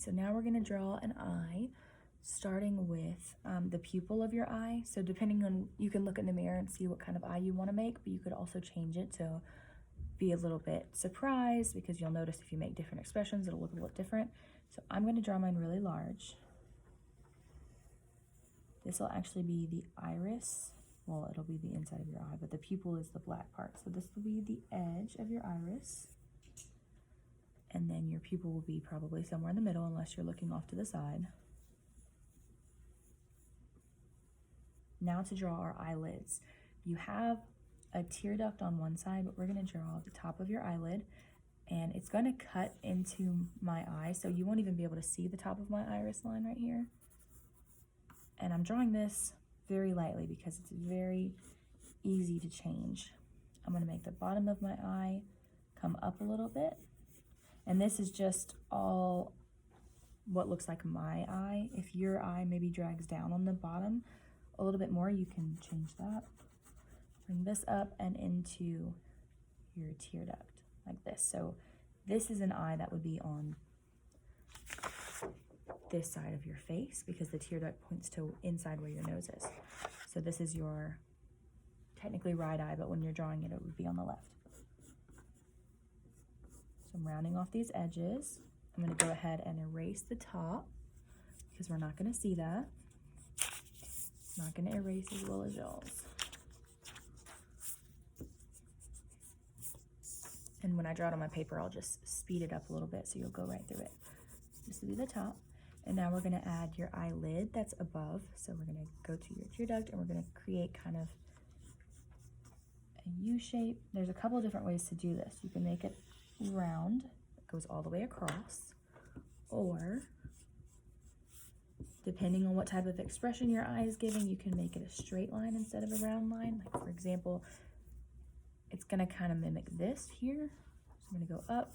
so now we're gonna draw an eye, starting with the pupil of your eye. So depending on, you can look in the mirror and see what kind of eye you wanna make, but you could also change it to be a little bit surprised, because you'll notice if you make different expressions, it'll look a little different. So I'm gonna draw mine really large. This will actually be the iris. Well, it'll be the inside of your eye, but the pupil is the black part. So this will be the edge of your iris. And then your pupil will be probably somewhere in the middle, unless you're looking off to the side. Now to draw our eyelids. You have a tear duct on one side, but we're gonna draw the top of your eyelid, and it's gonna cut into my eye, so you won't even be able to see the top of my iris line right here. And I'm drawing this very lightly because it's very easy to change. I'm gonna make the bottom of my eye come up a little bit. And this is just all what looks like my eye. If your eye maybe drags down on the bottom a little bit more, you can change that. Bring this up and into your tear duct like this. So this is an eye that would be on this side of your face, because the tear duct points to inside where your nose is. So this is your technically right eye, but when you're drawing it, it would be on the left. So I'm rounding off these edges. I'm going to go ahead and erase the top, because we're not going to see that. I'm not going to erase as well as y'all's. And when I draw it on my paper, I'll just speed it up a little bit so you'll go right through it. This will be the top. And now we're going to add your eyelid that's above. So we're going to go to your tear duct and we're going to create kind of a U shape. There's a couple of different ways to do this. You can make it round, it goes all the way across, or depending on what type of expression your eye is giving, you can make it a straight line instead of a round line. Like for example, it's gonna kind of mimic this here. So I'm gonna go up,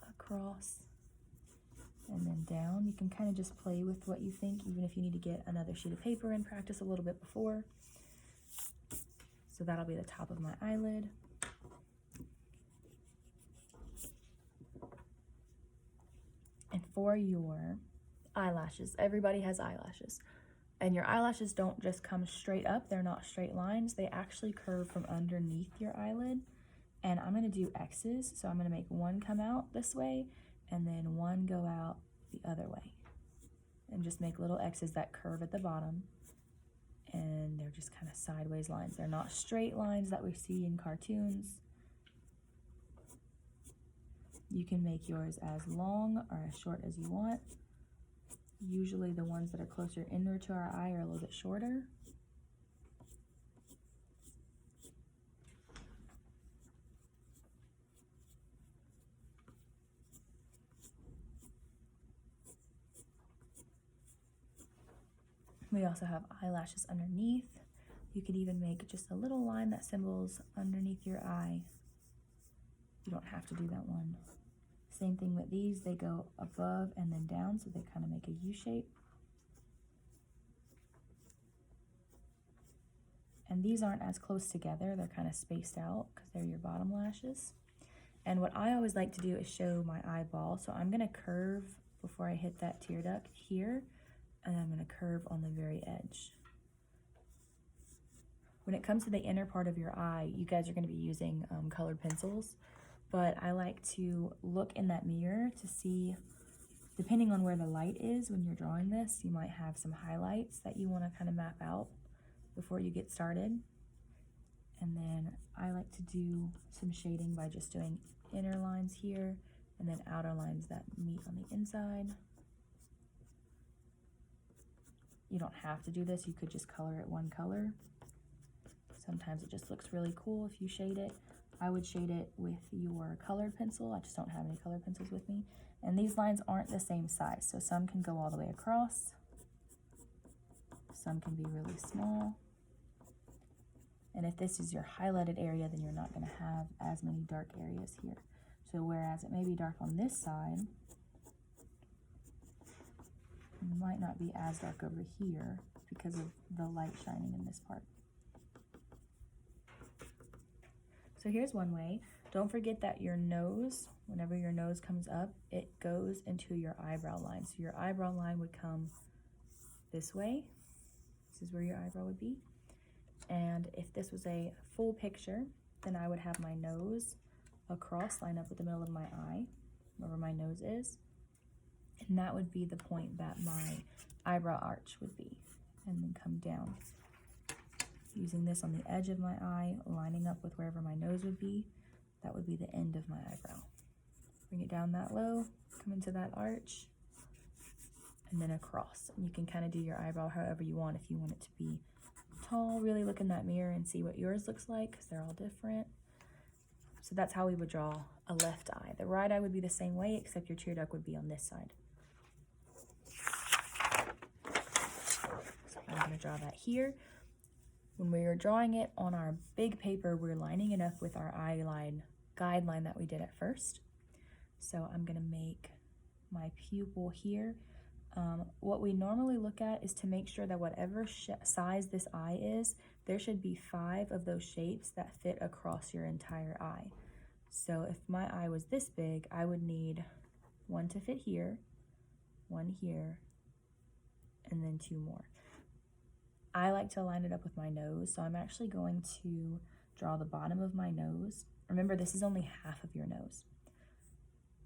across, and then down. You can kind of just play with what you think, even if you need to get another sheet of paper and practice a little bit before. So that'll be the top of my eyelid. And for your eyelashes, everybody has eyelashes. And your eyelashes don't just come straight up, they're not straight lines, they actually curve from underneath your eyelid. And I'm gonna do X's, so I'm gonna make one come out this way and then one go out the other way. And just make little X's that curve at the bottom. And they're just kind of sideways lines. They're not straight lines that we see in cartoons. You can make yours as long or as short as you want. Usually the ones that are closer inward to our eye are a little bit shorter. We also have eyelashes underneath. You could even make just a little line that symbols underneath your eye. You don't have to do that one. Same thing with these, they go above and then down, so they kind of make a U shape. And these aren't as close together, they're kind of spaced out because they're your bottom lashes. And what I always like to do is show my eyeball, so I'm gonna curve before I hit that tear duct here, and I'm gonna curve on the very edge. When it comes to the inner part of your eye, you guys are gonna be using colored pencils. But I like to look in that mirror to see, depending on where the light is when you're drawing this, you might have some highlights that you want to kind of map out before you get started. And then I like to do some shading by just doing inner lines here and then outer lines that meet on the inside. You don't have to do this, you could just color it one color. Sometimes it just looks really cool if you shade it. I would shade it with your colored pencil. I just don't have any colored pencils with me. And these lines aren't the same size, so some can go all the way across. Some can be really small. And if this is your highlighted area, then you're not gonna have as many dark areas here. So whereas it may be dark on this side, it might not be as dark over here because of the light shining in this part. So here's one way. Don't forget that your nose, whenever your nose comes up, it goes into your eyebrow line. So your eyebrow line would come this way. This is where your eyebrow would be. And if this was a full picture, then I would have my nose across, line up with the middle of my eye, wherever my nose is. And that would be the point that my eyebrow arch would be. And then come down. Using this on the edge of my eye, lining up with wherever my nose would be, that would be the end of my eyebrow. Bring it down that low, come into that arch, and then across. And you can kind of do your eyebrow however you want. If you want it to be tall, really look in that mirror and see what yours looks like, because they're all different. So that's how we would draw a left eye. The right eye would be the same way, except your tear duct would be on this side. So I'm going to draw that here. When we are drawing it on our big paper, we're lining it up with our eyeline guideline that we did at first. So I'm going to make my pupil here. What we normally look at is to make sure that whatever size this eye is, there should be 5 of those shapes that fit across your entire eye. So if my eye was this big, I would need 1 to fit here, 1 here, and then 2 more. I like to line it up with my nose, so I'm actually going to draw the bottom of my nose. Remember, this is only half of your nose.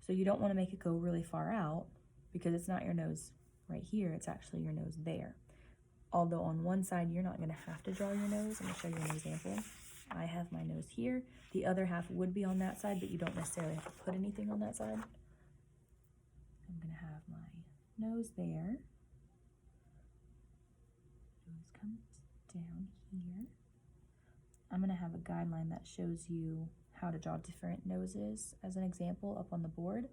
So you don't want to make it go really far out, because it's not your nose right here, it's actually your nose there. Although on one side, you're not going to have to draw your nose. I'm going to show you an example. I have my nose here. The other half would be on that side, but you don't necessarily have to put anything on that side. I'm going to have my nose there. Nose comes down here. I'm going to have a guideline that shows you how to draw different noses as an example up on the board.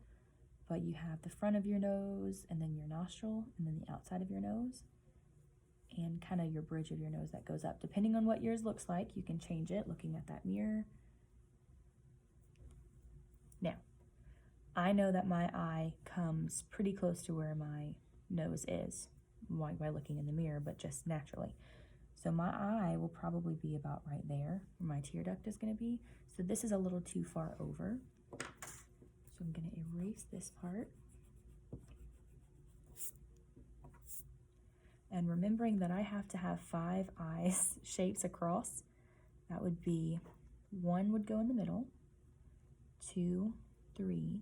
But you have the front of your nose, and then your nostril, and then the outside of your nose, and kind of your bridge of your nose that goes up. Depending on what yours looks like, you can change it looking at that mirror. Now, I know that my eye comes pretty close to where my nose is by looking in the mirror, but just naturally. So my eye will probably be about right there where my tear duct is going to be. So this is a little too far over. So I'm going to erase this part. And remembering that I have to have 5 eyes shapes across, that would be 1 would go in the middle, 2, 3,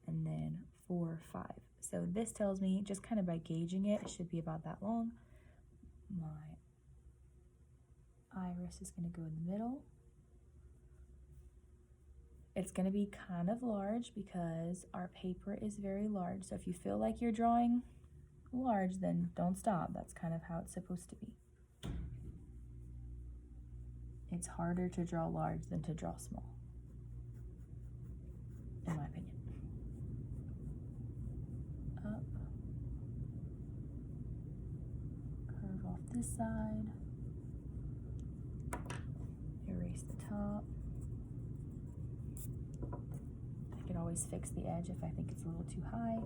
and then 4, 5. So this tells me, just kind of by gauging it, it should be about that long. My iris is going to go in the middle. It's going to be kind of large because our paper is very large. So if you feel like you're drawing large, then don't stop. That's kind of how it's supposed to be. It's harder to draw large than to draw small, in my opinion. Up. Curve off this side. Erase the top. I could always fix the edge if I think it's a little too high.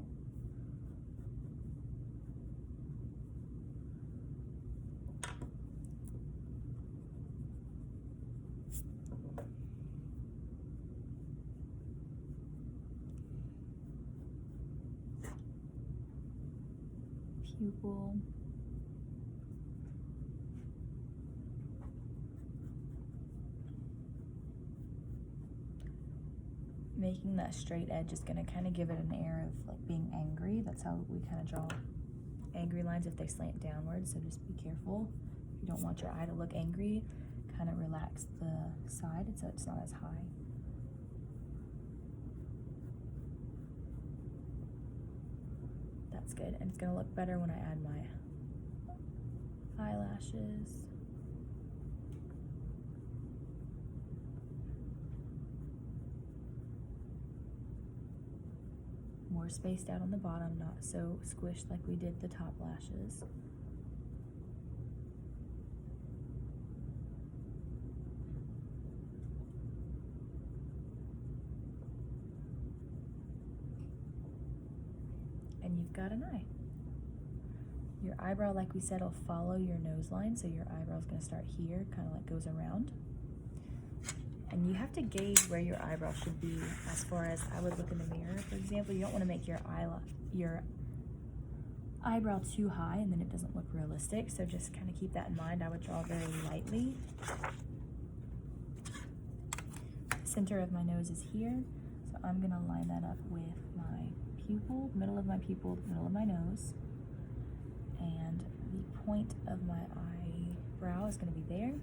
Pupil. Making that straight edge is going to kind of give it an air of like being angry. That's how we kind of draw angry lines if they slant downwards, so just be careful. If you don't want your eye to look angry, kind of relax the side so it's not as high. That's good, and it's going to look better when I add my eyelashes. More spaced out on the bottom, not so squished like we did the top lashes. And you've got an eye. Your eyebrow, like we said, will follow your nose line, so your eyebrow is going to start here, kind of like goes around. And you have to gauge where your eyebrow should be as far as I would look in the mirror. For example, you don't want to make your eyebrow too high and then it doesn't look realistic. So just kind of keep that in mind. I would draw very lightly. The center of my nose is here. So I'm going to line that up with my pupil, middle of my pupil, middle of my nose. And the point of my eyebrow is going to be there.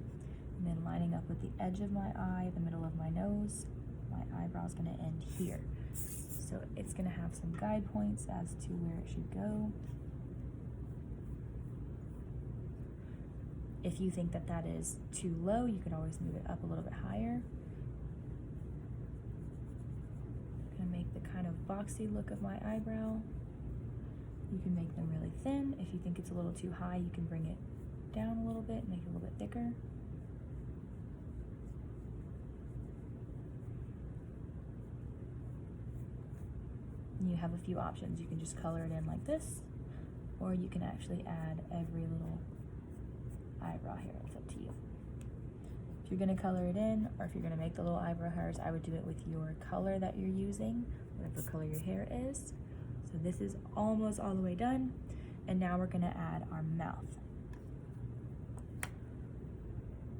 And then lining up with the edge of my eye, the middle of my nose, my eyebrow is going to end here. So it's going to have some guide points as to where it should go. If you think that that is too low, you could always move it up a little bit higher. I'm going to make the kind of boxy look of my eyebrow. You can make them really thin. If you think it's a little too high, you can bring it down a little bit, make it a little bit thicker. And you have a few options. You can just color it in like this, or you can actually add every little eyebrow hair. It's up to you. If you're going to color it in, or if you're going to make the little eyebrow hairs, I would do it with your color that you're using, whatever color your hair is. So this is almost all the way done, and now we're going to add our mouth.